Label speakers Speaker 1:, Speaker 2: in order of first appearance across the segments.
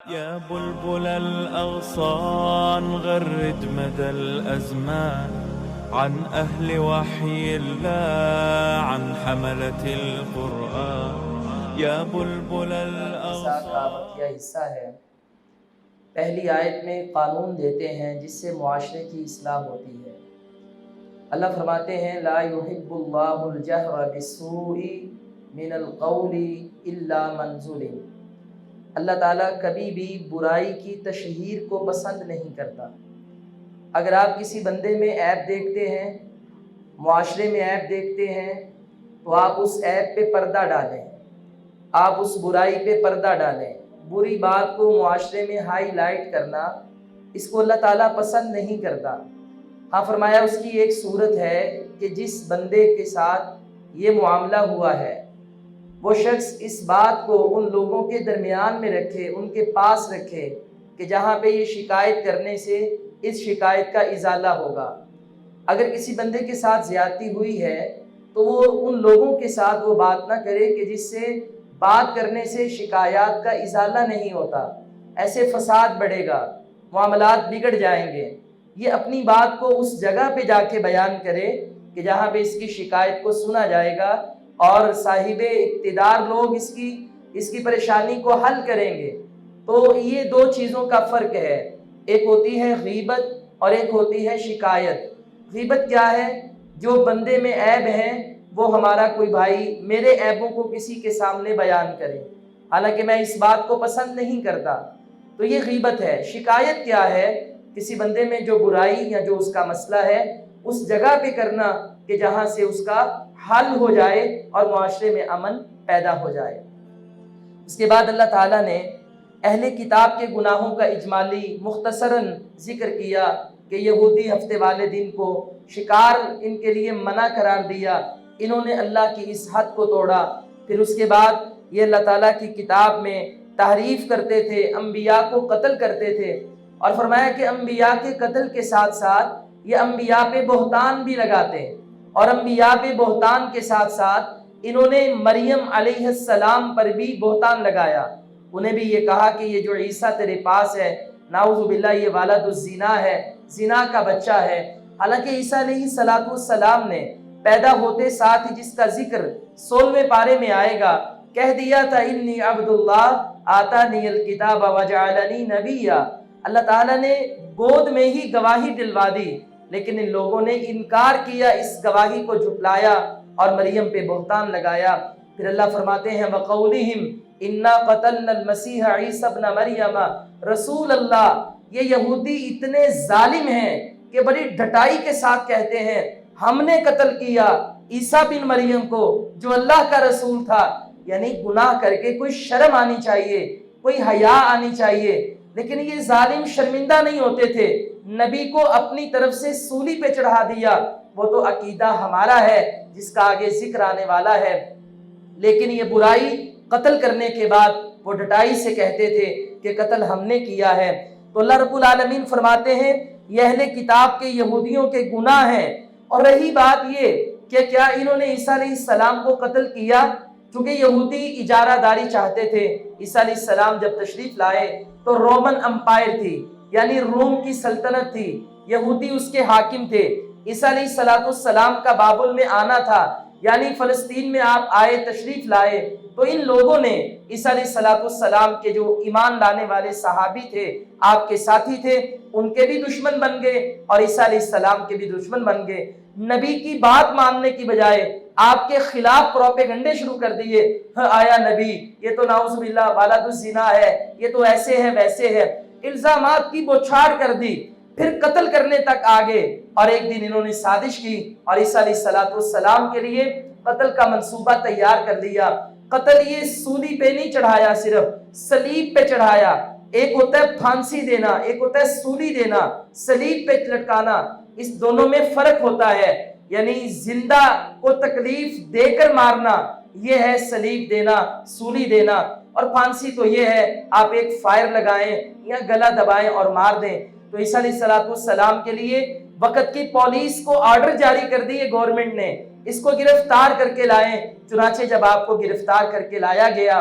Speaker 1: يا بلبل الأغصان غرد مدى الأزمان عن أهل وحي الله عن حملة القرآن يا بلبل الأغصان
Speaker 2: حصہ ہے۔ پہلی آیت میں قانون دیتے ہیں جس سے معاشرے کی اصلاح ہوتی ہے۔ اللہ فرماتے ہیں لا يحب اللہ الجہر بالسوء من القول الا من ظلم۔ اللہ تعالیٰ کبھی بھی برائی کی تشہیر کو پسند نہیں کرتا۔ اگر آپ کسی بندے میں عیب دیکھتے ہیں، معاشرے میں عیب دیکھتے ہیں، تو آپ اس عیب پہ پردہ ڈالیں، آپ اس برائی پہ پردہ ڈالیں۔ بری بات کو معاشرے میں ہائی لائٹ کرنا، اس کو اللہ تعالیٰ پسند نہیں کرتا۔ ہاں فرمایا اس کی ایک صورت ہے کہ جس بندے کے ساتھ یہ معاملہ ہوا ہے وہ شخص اس بات کو ان لوگوں کے درمیان میں رکھے، ان کے پاس رکھے کہ جہاں پہ یہ شکایت کرنے سے اس شکایت کا ازالہ ہوگا۔ اگر کسی بندے کے ساتھ زیادتی ہوئی ہے تو وہ ان لوگوں کے ساتھ وہ بات نہ کرے کہ جس سے بات کرنے سے شکایات کا ازالہ نہیں ہوتا، ایسے فساد بڑھے گا، معاملات بگڑ جائیں گے۔ یہ اپنی بات کو اس جگہ پہ جا کے بیان کرے کہ جہاں پہ اس کی شکایت کو سنا جائے گا اور صاحب اقتدار لوگ اس کی پریشانی کو حل کریں گے۔ تو یہ دو چیزوں کا فرق ہے، ایک ہوتی ہے غیبت اور ایک ہوتی ہے شکایت۔ غیبت کیا ہے؟ جو بندے میں عیب ہیں وہ ہمارا کوئی بھائی میرے عیبوں کو کسی کے سامنے بیان کرے، حالانکہ میں اس بات کو پسند نہیں کرتا، تو یہ غیبت ہے۔ شکایت کیا ہے؟ کسی بندے میں جو برائی یا جو اس کا مسئلہ ہے اس جگہ پہ کرنا کہ جہاں سے اس کا حل ہو جائے اور معاشرے میں امن پیدا ہو جائے۔ اس کے بعد اللہ تعالیٰ نے اہل کتاب کے گناہوں کا اجمالی مختصراً ذکر کیا کہ یہودی ہفتے والے دن کو شکار ان کے لیے منع قرار دیا، انہوں نے اللہ کی اس حد کو توڑا۔ پھر اس کے بعد یہ اللہ تعالیٰ کی کتاب میں تحریف کرتے تھے، انبیاء کو قتل کرتے تھے، اور فرمایا کہ انبیاء کے قتل کے ساتھ ساتھ یہ انبیاء پہ بہتان بھی لگاتے ہیں، اور انبیاء پہ بہتان کے ساتھ ساتھ انہوں نے مریم علیہ السلام پر بھی بہتان لگایا۔ انہیں بھی یہ کہا کہ یہ جو عیسیٰ تیرے پاس ہے نعوذ باللہ یہ والد الزنا ہے، زنا کا بچہ ہے، حالانکہ عیسیٰ علیہ السلام نے پیدا ہوتے ساتھ ہی جس کا ذکر 16ویں پارے میں آئے گا کہہ دیا تھا انی عبد اللہ آتانی الکتاب وجعلنی نبیا۔ اللہ تعالیٰ نے گود میں ہی گواہی دلوا دی، لیکن ان لوگوں نے انکار کیا، اس گواہی کو جھٹلایا اور مریم پہ بہتان لگایا۔ پھر اللہ فرماتے ہیں وَقَوْلِهِمْ إِنَّا قَتَلْنَا الْمَسِيحَ عِيسَى ابْنَ مَرْيَمَ رسول اللہ۔ یہ یہودی اتنے ظالم ہیں کہ بڑی ڈھٹائی کے ساتھ کہتے ہیں ہم نے قتل کیا عیسیٰ بن مریم کو جو اللہ کا رسول تھا۔ یعنی گناہ کر کے کوئی شرم آنی چاہیے، کوئی حیا آنی چاہیے، لیکن یہ ظالم شرمندہ نہیں ہوتے تھے، نبی کو اپنی طرف سے سولی پہ چڑھا دیا۔ وہ تو عقیدہ ہمارا ہے جس کا آگے ذکر آنے والا ہے، لیکن یہ برائی قتل کرنے کے بعد وہ ڈٹائی سے کہتے تھے کہ قتل ہم نے کیا ہے۔ تو اللہ رب العالمین فرماتے ہیں یہ اہل کتاب کے یہودیوں کے گناہ ہیں۔ اور رہی بات یہ کہ کیا انہوں نے عیسیٰ علیہ السلام کو قتل کیا؟ چونکہ یہودی اجارہ داری چاہتے تھے۔ عیسیٰ علیہ السلام جب تشریف لائے تو رومن امپائر تھی، یعنی روم کی سلطنت تھی، یہودی اس کے حاکم تھے۔ عیسیٰ علیہ السلام کا بابل میں آنا تھا، یعنی فلسطین میں آپ آئے، تشریف لائے، تو ان لوگوں نے عیسیٰ علیہ السلام کے جو ایمان لانے والے صحابی تھے، آپ کے ساتھی تھے، ان کے بھی دشمن بن گئے اور عیسیٰ علیہ السلام کے بھی دشمن بن گئے۔ نبی کی بات ماننے کی بجائے آپ کے خلاف پروپیگنڈے شروع کر دیے، آیا نبی یہ تو نعوذ باللہ والد الزنا ہے، یہ تو ایسے ہے ویسے ہے، الزامات کی بوچھار کر دی، پھر قتل کرنے تک آگے۔ اور ایک دن انہوں نے سازش کی اور عیسیٰ علیہ السلام کے لیے قتل کا منصوبہ تیار کر لیا۔ قتل یہ سولی پہ نہیں چڑھایا، صرف صلیب پہ چڑھایا۔ ایک ہوتا ہے پھانسی دینا، ایک ہوتا ہے سولی دینا، صلیب پہ لٹکانا، اس دونوں میں فرق ہوتا ہے۔ یعنی زندہ کو تکلیف دے کر مارنا یہ ہے صلیب دینا، سولی دینا، اور پھانسی تو یہ ہے آپ ایک فائر لگائیں یا گلا دبائیں اور مار دیں۔ تو عیسیٰ علیہ السلام کے لیے وقت کی پولیس کو آرڈر جاری کر دیے گورنمنٹ نے، اس کو گرفتار کر کے لائیں۔ چنانچہ جب آپ کو گرفتار کر کے لایا گیا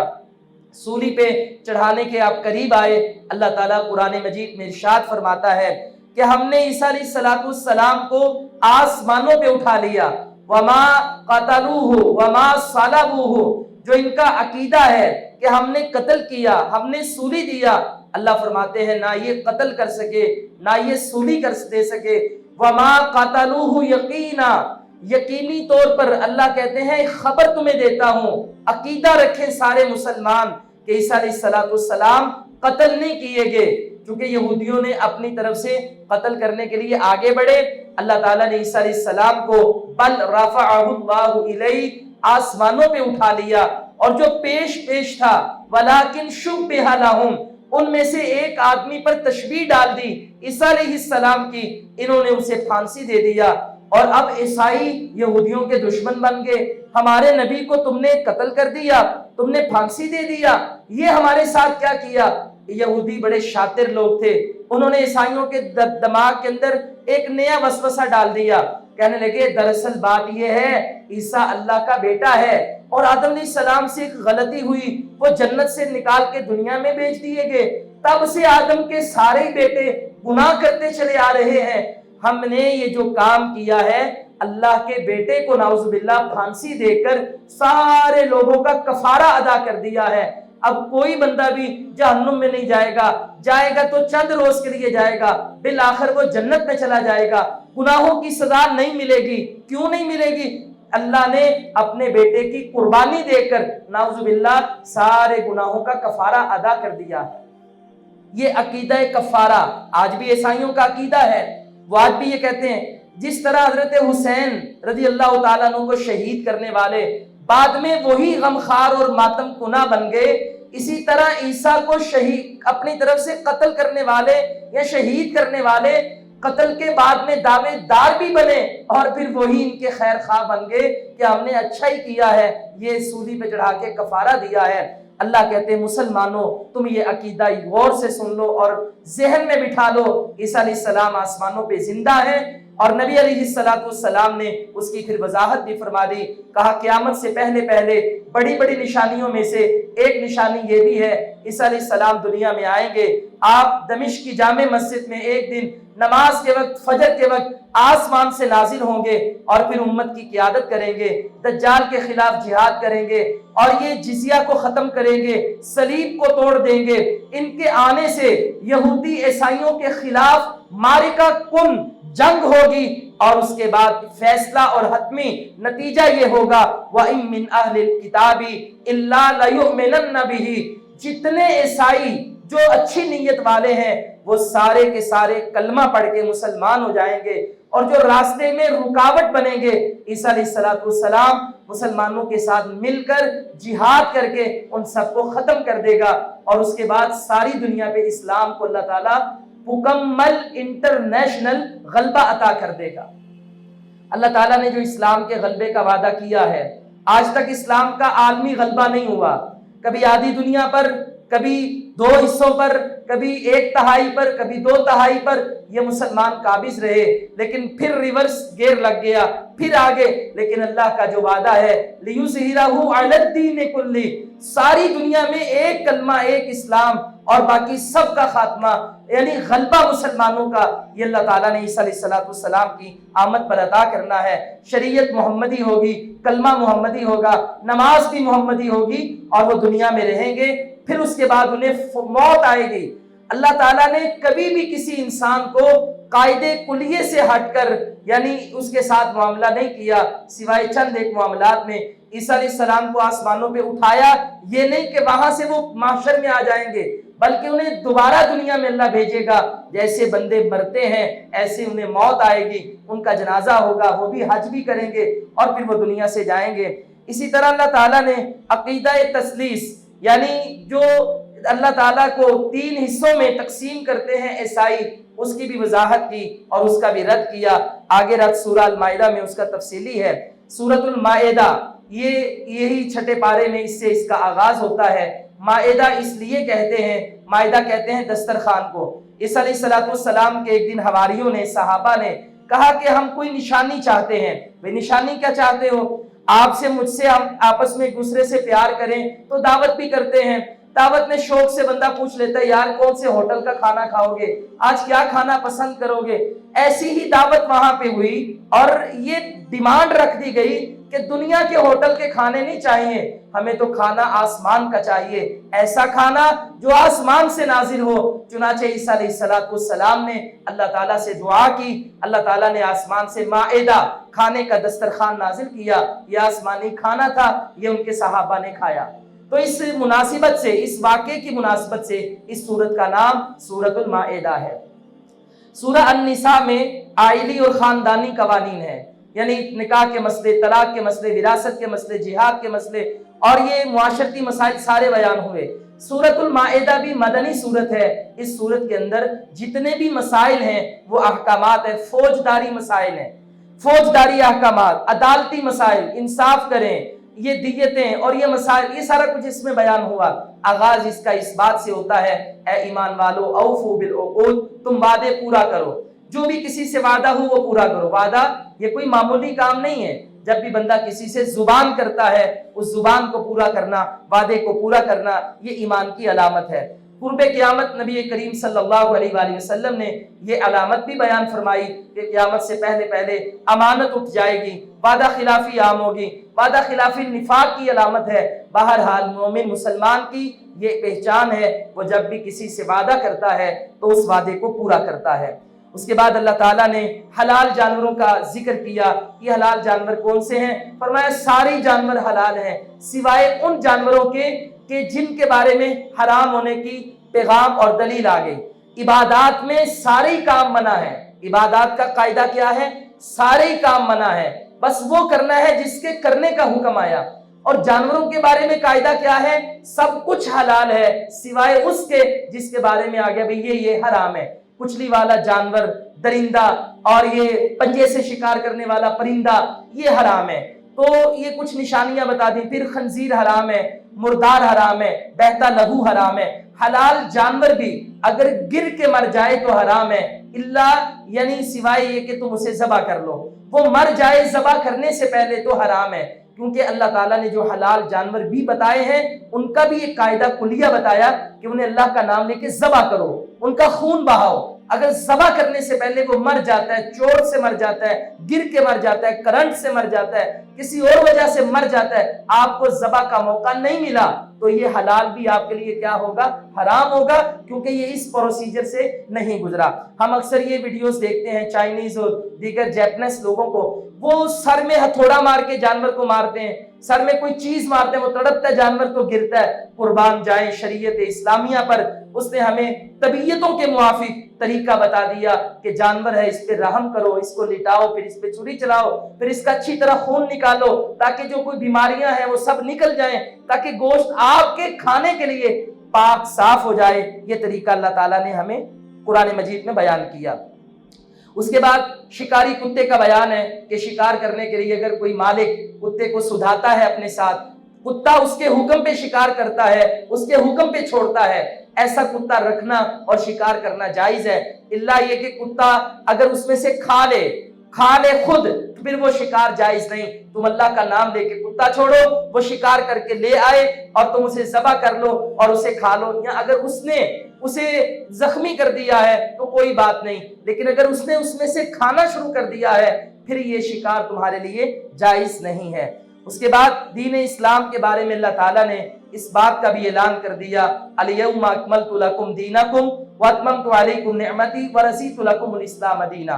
Speaker 2: सूली पे चढ़ाने के आप करीब आए, अल्लाह ताला कुरान मजीद में इरशाद फरमाता है कि हमने ईसा अलैहिस्सलाम को आसमानों पे उठा लिया, वमा क़तलूहु वमा सलबूहु, जो इनका अकीदा है कि हमने कत्ल किया, हमने सूली दिया, अल्लाह फरमाते हैं ना ये कत्ल कर सके, ना ये सूली कर दे सके। वमा क़तलूहु यकीना, यकीनी तौर पर अल्लाह कहते हैं खबर तुम्हें देता हूँ, अकीदा रखें सारे मुसलमान कि ईसा अलैहिस्सलाम कत्ल नहीं किए गए, क्योंकि यहूदियों ने अपनी तरफ से कत्ल करने के लिए आगे बढ़े। अल्लाह ताला ने ईसा अलैहिस्सलाम को बल रफ़अहुल्लाहु इलैहि, आसमानों पे उठा लिया, और जो पेश था वलाकिन शुब्बिहा लहुम, उनमें से एक आदमी पर तशबीह डाल दी ईसा अलैहिस्सलाम की, इन्होंने उसे फांसी दे दिया। और अब ईसाई यहूदियों के दुश्मन बन गए, हमारे नबी को तुमने कत्ल कर दिया, तुमने फांसी दे दिया, ये हमारे साथ क्या किया। यहूदी बड़े शातिर लोग थे, उन्होंने ईसाइयों के दिमाग के अंदर एक नया वसवसा डाल दिया, कहने लगे दरअसल बात यह है ईसा अल्लाह का बेटा है, और आदम अलैहिस्सलाम से एक गलती हुई, वो जन्नत से निकाल के दुनिया में भेज दिए गए, तब से आदम के सारे बेटे गुनाह करते चले आ रहे हैं। हमने ये जो काम किया है, अल्लाह के बेटे को नाउजुबिल्लाह फांसी देकर सारे लोगों का कफारा अदा कर दिया है। अब कोई बंदा भी जहन्नुम में नहीं जाएगा, जाएगा तो चंद रोज के लिए जाएगा, बिल आखिर वो जन्नत में चला जाएगा, गुनाहों की सजा नहीं मिलेगी। क्यों नहीं मिलेगी? अल्लाह ने अपने बेटे की कुर्बानी देकर नाउजुबिल्लाह सारे गुनाहों का कफारा अदा कर दिया है। ये अकीदा कफारा आज भी ईसाइयों का अकीदा है। वो आज भी ये कहते हैं जिस तरह हजरत हुसैन रज़ी अल्लाह ताला अन्हु को शहीद करने वाले बाद में वही गमखार और मातम कुना बन गए, इसी तरह ईसा को शहीद अपनी तरफ से कत्ल करने वाले या शहीद करने वाले कत्ल के बाद में दावेदार भी बने, और फिर वही इनके खैर खा बन गए कि हमने अच्छा ही किया है, ये सूली पे चढ़ा के कफारा दिया है। अल्लाह कहते हैं मुसलमानों तुम ये अकीदा गौर से सुन लो और जहन में बिठा लो, ईसा अलैहिस्सलाम आसमानों पे जिंदा है, और नबी अलैहिस्सलाम ने उसकी फिर वजाहत भी फरमा दी। कहा क़यामत से पहले पहले बड़ी बड़ी निशानियों में से एक निशानी ये भी है, ईसा अलैहिस्सलाम दुनिया में आएंगे, आप दमिश्क की जामे मस्जिद में एक दिन नमाज के वक्त फजर के वक्त आसमान से नाजिल होंगे और फिर उम्मत की क़ियादत करेंगे, दज्जाल के खिलाफ जिहाद करेंगे और ये जिजिया को खत्म करेंगे, सलीब को तोड़ देंगे। इनके आने से यहूदी ईसाइयों के खिलाफ मारिका कुन जंग होगी, और उसके बाद फैसला और हतमी नतीजा ये होगा वइम मिन अहलिल किताबी इल्ला लयुमिनन्न बिही, जितने ईसाई जो अच्छी नीयत वाले हैं वो सारे के सारे कलमा पढ़ के मुसलमान हो जाएंगे, और जो रास्ते में रुकावट बनेंगे ईसा अलैहिस्सलाम मुसलमानों के साथ मिलकर जिहाद करके उन सबको खत्म कर देगा, और उसके बाद सारी दुनिया पे इस्लाम को अल्लाह ताला मुकम्मल इंटरनेशनल गलबा अता कर देगा। अल्लाह ताला ने जो इस्लाम के गलबे का वादा किया है, आज तक इस्लाम का आलमी गलबा नहीं हुआ, कभी आधी दुनिया पर, कभी 2 हिस्सों पर, कभी 1/3 पर, कभी 2/3 पर ये मुसलमान काबिज रहे, लेकिन फिर रिवर्स गेयर लग गया, फिर आगे। लेकिन अल्लाह का जो वादा है लियुज़हिरहु अलद्दीन कुल्ली, सारी दुनिया में एक कलमा, एक इस्लाम और बाकी सब का खात्मा, यानी गलबा मुसलमानों का, ये अल्लाह ताला ने ईसा अलैहिस्सलाम की आमद पर अता करना है। शरीयत मोहम्मदी होगी, कलमा मोहम्मदी होगा, नमाज भी मोहम्मदी होगी, और वो दुनिया में रहेंगे। फिर उसके बाद उन्हें मौत आएगी। अल्लाह ताला ने कभी भी किसी इंसान को कायदे कुलिये से हटकर यानी उसके साथ मामला नहीं किया, सिवाय चंद एक मामलात में। ईसा अलैहिस्सलाम को आसमानों पे उठाया, ये नहीं कि वहां से वो माशर में आ जाएंगे, बल्कि उन्हें दोबारा दुनिया में अल्लाह भेजेगा। जैसे बंदे मरते हैं ऐसे उन्हें मौत आएगी, उनका जनाजा होगा, वो भी हज भी करेंगे और फिर वो दुनिया से जाएंगे। इसी तरह अल्लाह ताला ने अकीदा तस्लीस यानी जो अल्लाह ताला को 3 हिस्सों में तकसीम करते हैं ईसाई, उसकी भी वजाहत की और उसका भी रद्द किया। आगे रद्द सूरह अल-माइदा में उसका तफसीली है। सूरतुल माइदा यही छठे पारे में इससे इसका आगाज होता है। माइदा इसलिए कहते हैं, माइदा कहते हैं दस्तरखान को। ईसा अलैहिस्सलाम के एक दिन हवारियों ने, सहाबा ने कहा कि हम कोई निशानी चाहते हैं। वे निशानी क्या चाहते हो? आपसे मुझसे हम आपस में एक दूसरे से प्यार करें तो दावत भी करते हैं, दावत में शौक से बंदा पूछ लेता है यार कौन से होटल का खाना खाओगे, आज क्या खाना पसंद करोगे। ऐसी ही दावत वहां पे हुई और ये डिमांड रख दी गई कि दुनिया के होटल के खाने नहीं चाहिए, हमें तो खाना आसमान का चाहिए, ऐसा खाना जो आसमान से नाजिल हो। चुनाचे ईसा अलैहिस्सलाम ने अल्लाह ताला से दुआ की, अल्लाह ताला ने आसमान से माएदा खाने का दस्तरखान नाजिल किया। यह आसमानी खाना था, ये उनके सहाबा ने खाया। तो इस मुनासिबत से, इस वाक़े की मुनासिबत से इस सूरत का नाम सूरतुल माएदा है। सूरह अन-निसा में आइली और खानदानी कवानीन है, यानी निकाह के मसले, तलाक के मसले, विरासत के मसले, जिहाद के मसले और ये मुआशरती मसाइल सारे बयान हुए। सूरतुल माएदा भी मदनी सूरत है। इस सूरत के अंदर जितने भी मसाइल हैं वो अहकामात है, फौजदारी मसाइल हैं, फौजदारी अहकामात, अदालती मसाइल, इंसाफ करें, ये दियतें और ये मसाइल, ये सारा कुछ इसमें बयान हुआ। आगाज इसका इस बात से होता है, ए ईमान वालो औफू बिल उक़ूद, तुम वादे पूरा करो, जो भी किसी से वादा हो वो पूरा करो। वादा ये कोई मामूली काम नहीं है। जब भी बंदा किसी से जुबान करता है, उस जुबान को पूरा करना, वादे को पूरा करना, ये ईमान की अलामत है। कुर्बे क़यामत नबी करीम सल्लल्लाहु अलैहि वसल्लम ने ये अलामत भी बयान फरमाई कि क़यामत से पहले पहले अमानत उठ जाएगी, वादा खिलाफी आम होगी। वादा खिलाफी निफाक की अलामत है। बहरहाल मोमिन मुसलमान की ये पहचान है, वो जब भी किसी से वादा करता है तो उस वादे को पूरा करता है। उसके बाद अल्लाह ताला ने हलाल जानवरों का जिक्र किया। ये हलाल जानवर कौन से हैं? फरमाया सारे जानवर हलाल हैं सिवाय उन जानवरों के जिनके बारे में हराम होने की पैगाम और दलील आ गई। इबादात में सारे ही काम मना है। इबादात का कायदा क्या है? सारे ही काम मना है, बस वो करना है जिसके करने का हुक्म आया। और जानवरों के बारे में कायदा क्या है? सब कुछ हलाल है सिवाय उसके जिसके बारे में आ गया भाई ये हराम है। कुचली वाला जानवर, दरिंदा और ये पंजे से शिकार करने वाला परिंदा, ये हराम है। तो ये कुछ निशानियां बता दी। फिर खंजीर हराम है, मुर्दार हराम है, बहता लहू हराम है। हलाल जानवर भी अगर गिर के मर जाए तो हराम है, इल्ला यानी सिवाय ये कि तुम उसे ज़बा कर लो। वो मर जाए ज़बा करने से पहले तो हराम है, क्योंकि अल्लाह ताला ने जो हलाल जानवर भी बताए हैं उनका भी एक कायदा कुलिया बताया कि उन्हें अल्लाह का नाम लेके ज़बा करो, उनका खून बहाओ। अगर ज़बा करने से पहले वो मर जाता है, चोट से मर जाता है, गिर के मर जाता है, करंट से मर जाता है, किसी और वजह से मर जाता है, आपको ज़बा का मौका नहीं मिला, तो ये हलाल भी आपके लिए क्या होगा? हराम होगा, क्योंकि ये इस प्रोसीजर से नहीं गुजरा। हम अक्सर ये वीडियोस देखते हैं चाइनीज और दीगर जैपनीज लोगों को, वो सर में हथौड़ा मार के जानवर को मारते हैं, सर में कोई चीज मारते हैं, वो तड़पता है, जानवर तो गिरता है। कुर्बान जाए शरीयत इस्लामिया पर, उसने हमें तबीयतों के मुआफिक तरीका बता दिया कि जानवर है, इस पे रहम करो, इसको लिटाओ, फिर इस पे छुरी चलाओ, फिर इसका अच्छी तरह खून निकालो ताकि जो कोई बीमारियां हैं वो सब निकल जाएं, ताकि गोश्त आपके खाने के लिए पाक साफ हो जाए। ये तरीका अल्लाह ताला ने हमें कुरान मजीद में बयान किया। उसके बाद शिकारी कुत्ते का बयान है कि शिकार करने के लिए अगर कोई मालिक कुत्ते को सुधाता है अपने साथ, कुत्ता उसके हुक्म पे शिकार करता है, उसके हुक्म पे छोड़ता है, ऐसा कुत्ता रखना और शिकार करना जायज है। इल्ला ये कि कुत्ता अगर उसमें से खा ले खुद, तो फिर वो शिकार जायज नहीं। तुम अल्लाह का नाम लेके कुत्ता छोड़ो, वो शिकार करके ले आए और तुम उसे ज़बा कर लो और उसे खा लो। या अगर उसने उसे जख्मी कर दिया है तो कोई बात नहीं, लेकिन अगर उसने उसमें से खाना शुरू कर दिया है फिर ये शिकार तुम्हारे लिए जायज नहीं है। उसके बाद दीन इस्लाम के बारे में अल्लाह ताला ने इस बात का भी ऐलान कर दिया, अल-यौमा अकमलतु लकुम दीनकुम व अतममतु अलैकुम निअमती व रज़ीतु लकुमुल इस्लाम दीना।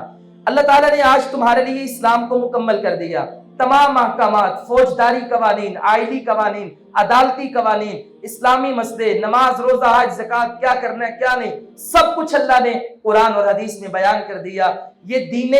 Speaker 2: अल्लाह ताला ने आज तुम्हारे लिए इस्लाम को मुकम्मल कर दिया। तमाम अहकामात, फौजदारी कवानीन, आइली कवानीन, अदालती कवानीन, इस्लामी मसले, नमाज, रोजा, हज, ज़कात, क्या करना है क्या नहीं, सब कुछ अल्लाह ने कुरान और हदीस में बयान कर दिया। ये दीन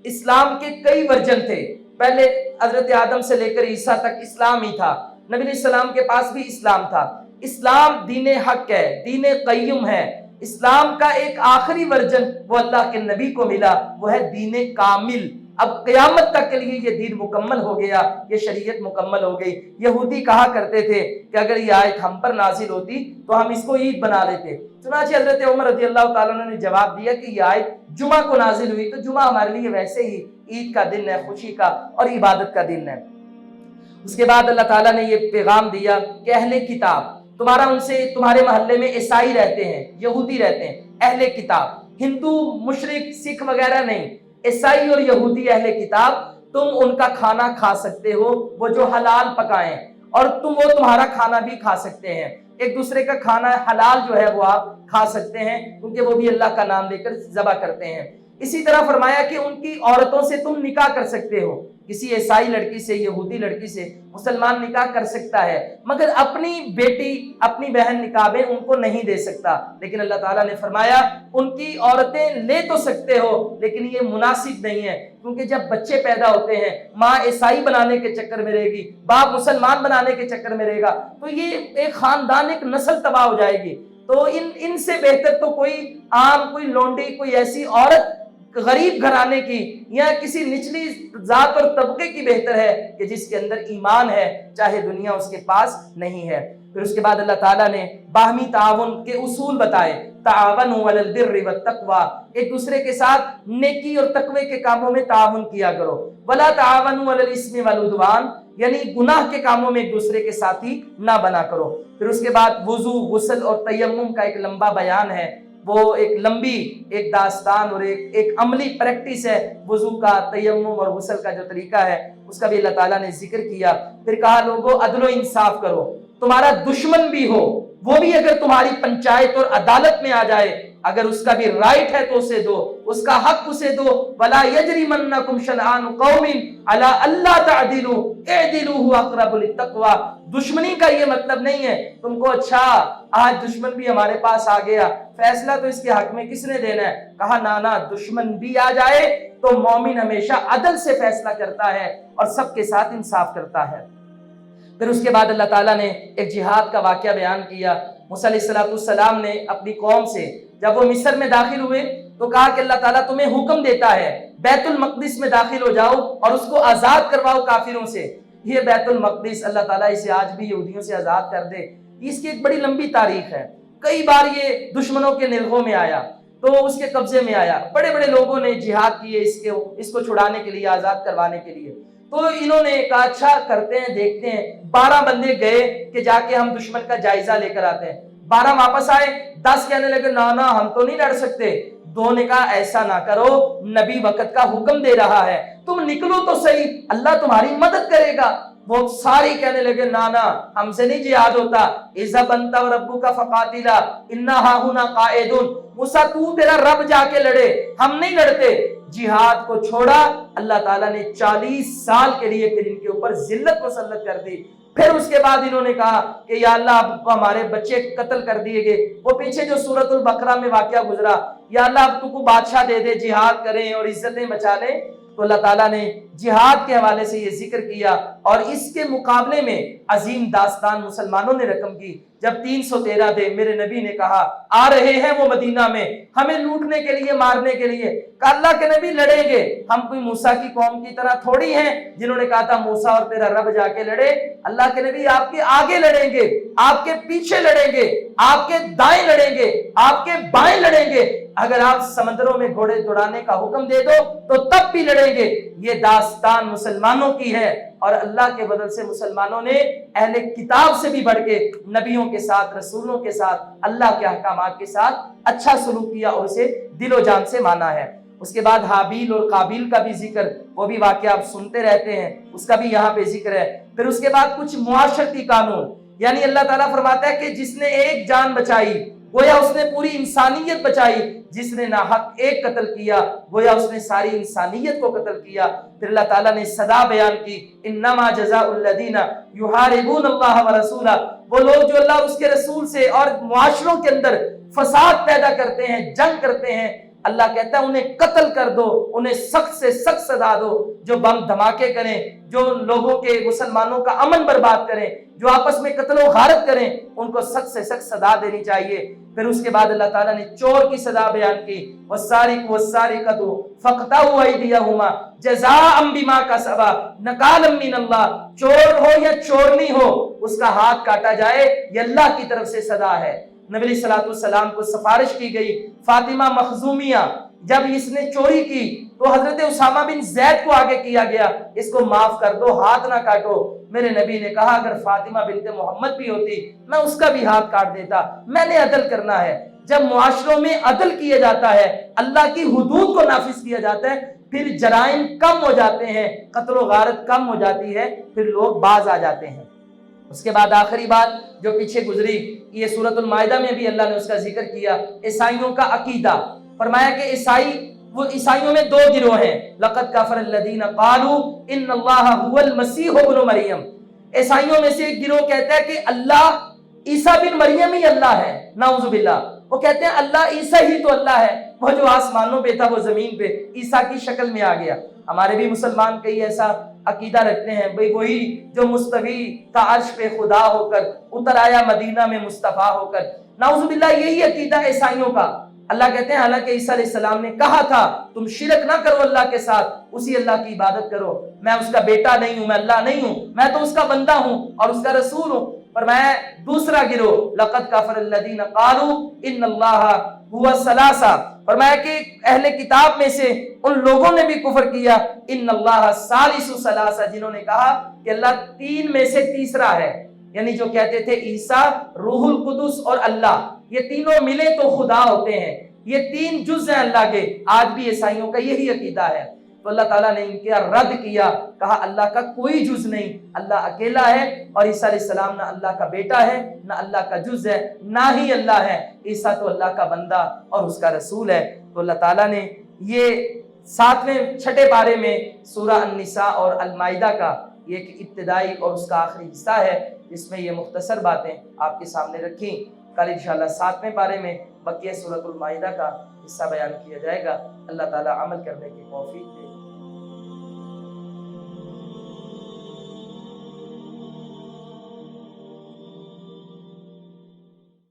Speaker 2: इस्लाम के कई वर्जन थे। पहले हजरत आदम से लेकर ईसा तक इस्लाम ही था, नबी सलाम के पास भी इस्लाम था। इस्लाम दीन हक है, दीन क़य्युम है। इस्लाम का एक आखिरी वर्जन वो अल्लाह के नबी को मिला, वो है दीन कामिल। अब क़यामत तक के लिए ये दीन मुकम्मल हो गया, ये शरीयत मुकम्मल हो गई। यहूदी कहा करते थे कि अगर ये आयत हम पर नाजिल होती तो हम इसको ईद बना लेते। चुनांचे हज़रत उमर रज़ियल्लाहु ताला अन्हु ने जवाब दिया कि ये आयत जुमा को नाजिल हुई, तो जुमा हमारे लिए वैसे ही ईद का दिन है, खुशी का और इबादत का दिन है। उसके बाद अल्लाह ताला ने ये पैगाम दिया कि अहले किताब, तुम्हारा उनसे, तुम्हारे मोहल्ले में ईसाई रहते हैं, यहूदी रहते हैं, अहले किताब, हिंदू मुशरिक सिख वगैरह नहीं, ईसाई और यहूदी अहले किताब, तुम उनका खाना खा सकते हो, वो जो हलाल पकाएं, और वो तुम्हारा खाना भी खा सकते हैं। एक दूसरे का खाना हलाल जो है वो आप खा सकते हैं, क्योंकि वो भी अल्लाह का नाम लेकर ज़बह करते हैं। इसी तरह फरमाया कि उनकी औरतों से तुम निकाह कर सकते हो, किसी ईसाई लड़की से, यहूदी लड़की से मुसलमान निकाह कर सकता है, मगर अपनी बेटी, अपनी बहन निकाबें उनको नहीं दे सकता। लेकिन अल्लाह ताला ने फरमाया उनकी औरतें ले तो सकते हो, लेकिन ये मुनासिब नहीं है, क्योंकि जब बच्चे पैदा होते हैं, माँ ईसाई बनाने के चक्कर में रहेगी, बाप मुसलमान बनाने के चक्कर में रहेगा, तो ये एक खानदान, एक नस्ल तबाह हो जाएगी। तो इनसे बेहतर तो कोई आम, कोई लोंडी, कोई ऐसी औरत गरीब घराने की या किसी निचली जात और तबके की बेहतर है कि जिसके अंदर ईमान है, चाहे दुनिया उसके पास नहीं है। फिर उसके बाद अल्लाह ताला ने बाहमी ताउन के उसूल बताए, तावनु अलल बिर्रि वत तक़वा, एक दूसरे के साथ नेकी और तकवे के कामों में ताउन किया करो, वला तावनु अलल इस्मि वल उद्वान, यानी गुनाह के कामों में एक दूसरे के साथी ना बना करो। फिर उसके बाद वुजू, गुस्ल और तयम्मुम का एक लंबा बयान है, वो एक लंबी एक दास्तान और एक अमली प्रैक्टिस है। वुजू का, तयम्मुम और गुस्ल का जो तरीका है उसका भी अल्लाह ताला ने जिक्र किया। फिर कहा लोगों अदलो इंसाफ करो, तुम्हारा दुश्मन भी हो, वो भी अगर तुम्हारी पंचायत और अदालत में आ जाए, अगर उसका भी राइट है तो उसे दो, उसका हक उसे दो। वला यजरिमन्नकुम शनआन कौमिन अला अल्ला तअदिलु इदिलु हुवा अक़रबु लित्तक़वा, दुश्मनी का ये मतलब नहीं है तुमको अच्छा आज दुश्मन भी हमारे पास आ गया, फैसला तो इसके हक में किसने देना है। कहा ना, दुश्मन भी आ जाए तो मोमिन हमेशा अदल से फैसला करता है और सबके साथ इंसाफ करता है। फिर उसके बाद अल्लाह ताला ने एक जिहाद का वाक़या बयान किया। मूसा अलैहिस्सलाम ने अपनी कौम से जब वो मिस्र में दाखिल हुए तो कहा कि अल्लाह ताला तुम्हें हुक्म देता है बैतुल मक़दिस में दाखिल हो जाओ और उसको आज़ाद करवाओ काफिरों से। ये बैतुल मक़दिस अल्लाह ताला इसे आज भी यहूदियों से आज़ाद कर दे, इसकी एक बड़ी लंबी तारीख है। कई बार ये दुश्मनों के निगाहों में आया तो उसके कब्जे में आया, बड़े बड़े लोगों ने जिहाद किए इसको छुड़ाने के लिए, आज़ाद करवाने के लिए। तो इन्होंने कहा अच्छा करते हैं, देखते हैं। 12 बंदे गए कि जाके हम दुश्मन का जायजा लेकर आते हैं। 12 वापस आए, 10 कहने लगे ना हम तो नहीं लड़ सकते। 2 ने कहा ऐसा ना करो, नबी वक्त का हुक्म दे रहा है, तुम निकलो तो सही, अल्लाह तुम्हारी मदद करेगा। वो सारी कहने लगे ना हमसे नहीं जिहाद होता। इज़हब अंता व रब्बुका फक़ातिला इन्ना हाहुना क़ाइदुन, मूसा तू तेरा रब जाके लड़े, हम नहीं लड़ते। जिहाद को छोड़ा। अल्लाह ताला ने 40 साल के लिए फिर इनके ऊपर जिल्लत मुसल्लत कर दी। फिर उसके बाद इन्होंने कहा कि या अल्लाह अब हमारे बच्चे कत्ल कर दिए गए। वो पीछे जो सूरतुल बकरा में वाकया गुजरा, या अल्लाह अब तुमको बादशाह दे दे, जिहाद करें और इज्जतें बचा लें। तो अल्लाह ताला ने जिहाद के हवाले से ये जिक्र किया और इसके मुकाबले में अजीम दास्तान मुसलमानों ने रकम की। जब 313 थे, मेरे नबी ने कहा आ रहे हैं वो मदीना में हमें लूटने के लिए, मारने के लिए। अल्लाह के नबी लड़ेंगे, हम कोई मूसा की कौम की तरह थोड़ी हैं जिन्होंने कहा था मूसा और तेरा रब जाके लड़े। अल्लाह के नबी आपके आगे लड़ेंगे, आपके पीछे लड़ेंगे, आपके दाएं लड़ेंगे, आपके बाएं लड़ेंगे। अगर आप समंदरों में घोड़े दौड़ाने का हुक्म दे दो तो तब भी लड़ेंगे। ये दास्तान मुसलमानों की है और अल्लाह के बदल से मुसलमानों ने अहले किताब से भी बढ़ के नबियों के साथ, रसूलों के साथ, अल्लाह के अहकामात के साथ अच्छा सलूक किया और उसे दिलो जान से माना है। उसके बाद हाबील और काबिल का भी जिक्र, वो भी वाकया आप सुनते रहते हैं, उसका भी यहाँ पे जिक्र है। फिर उसके बाद कुछ मुआशरती कानून, यानी अल्लाह ताला फरमाता है कि जिसने एक जान बचाई गोया उसने पूरी इंसानियत बचाई, जिसने नाहक एक कत्ल किया गोया उसने सारी इंसानियत को कत्ल किया। फिर अल्लाह ताला ने सदा बयान की इन्नमा जज़ाउल लदीना युहारिबून अल्लाह व रसूला, वो लोग जो अल्लाह उसके रसूल से और मुआशरों के अंदर फसाद पैदा करते हैं, जंग करते हैं, अल्लाह कहता है उन्हें कत्ल कर दो, उन्हें सख्त से सख्त सजा दो। जो बम धमाके करें, जो लोगों के, मुसलमानों का अमन बर्बाद करें, जो आपस में कत्लो गारत करें, उनको सख्त से सख्त सजा देनी चाहिए। फिर उसके बाद अल्लाह ताला ने चोर की सजा बयान की, वस्सारिक वस्सारिकतु फक़तउ अयदियहुमा जज़ाअम बिमा कसबा नकालम मिनल्लाह, चोर हो या चोरनी हो उसका हाथ काटा जाए, ये अल्लाह की तरफ से सजा है। नबी सल्लल्लाहु अलैहि वसल्लम को सिफारिश की गई, फातिमा मखजूमिया जब इसने चोरी की तो हजरत उसामा बिन जैद को आगे किया गया, इसको माफ कर दो, हाथ ना काटो। मेरे नबी ने कहा अगर फातिमा बिनते मोहम्मद भी होती मैं उसका भी हाथ काट देता। मैंने अदल करना है। जब मुआशरों में अदल किया जाता है, अल्लाह की हुदूद को नाफिज किया जाता है, फिर जराइम कम हो जाते हैं, कत्ल गारत कम हो जाती है, फिर लोग बाज आ जाते हैं। उसके बाद आखिरी बात जो पीछे गुजरी, ये सूरतुल माइदा में भी अल्लाह ने उसका जिक्र किया, ईसाइयों का अकीदा। फरमाया कि ईसाइयों में दो गिरोह हैं, लक़द कफ़रल्लज़ीना क़ालू इन्नल्लाहा हुवल मसीह इब्नु मरियम। ईसाइयों में से एक गिरोह कहता है कि अल्लाह ईसा बिन मरियम ही अल्लाह है, नाउज़ुबिल्लाह। वो कहते हैं अल्लाह ईसा ही तो अल्लाह है, वो जो आसमानों पे था वो जमीन पे ईसा की शक्ल में आ गया। हमारे भी मुसलमान कई ऐसा अकीदा रखते हैं, भाई वही जो मुस्तवी था अर्श पे खुदा होकर उतर आया मदीना में मुस्तफा होकर, नाउज़ुबिल्लाह यही अकीदा ईसाइयों का। अल्लाह कहते हैं हालांकि ईसा अलैहिस्सलाम ने कहा था तुम शिरक ना करो अल्लाह के साथ, उसी अल्लाह की इबादत करो, मैं उसका बेटा नहीं हूं, मैं अल्लाह नहीं हूं, मैं तो उसका बंदा हूं और उसका रसूल हूं। पर मैं दूसरा गिरोह लक़द कफ़रल्लज़ीना क़ालू इन्नल्लाहा हुवा सलासा, फरमाया कि अहले किताब में से उन लोगों ने भी कुफ्र किया, इन्नल्लाहा सालिसु सलासा, जिन्होंने कहा कि अल्लाह तीन में से तीसरा है। यानी जो कहते थे ईसा, रूहुल कुदुस और अल्लाह, ये तीनों मिले तो खुदा होते हैं, ये तीन जुज़ हैं अल्लाह के। आज भी ईसाइयों का यही अकीदा है। तो अल्लाह ताला ने इनके रद्द किया, कहा अल्लाह का कोई जुज़ नहीं, अल्लाह अकेला है और ईसा अलैहिस्सलाम ना अल्लाह का बेटा है, ना अल्लाह का जुज़ है, ना ही अल्लाह है। ईसा तो अल्लाह का बंदा और उसका रसूल है। तो अल्लाह ताला ने ये 7वें छठे पारे में सूरह अन-निसा और अल-माइदा का ये एक इब्तिदाई और उसका आखिरी हिस्सा है, जिसमें ये मुख्तसर बातें आपके सामने रखी। कल इंशाअल्लाह 7वें पारे में बकिया सूरतुल माइदा का हिस्सा बयान किया जाएगा। अल्लाह ताला अमल करने की तौफीक दे।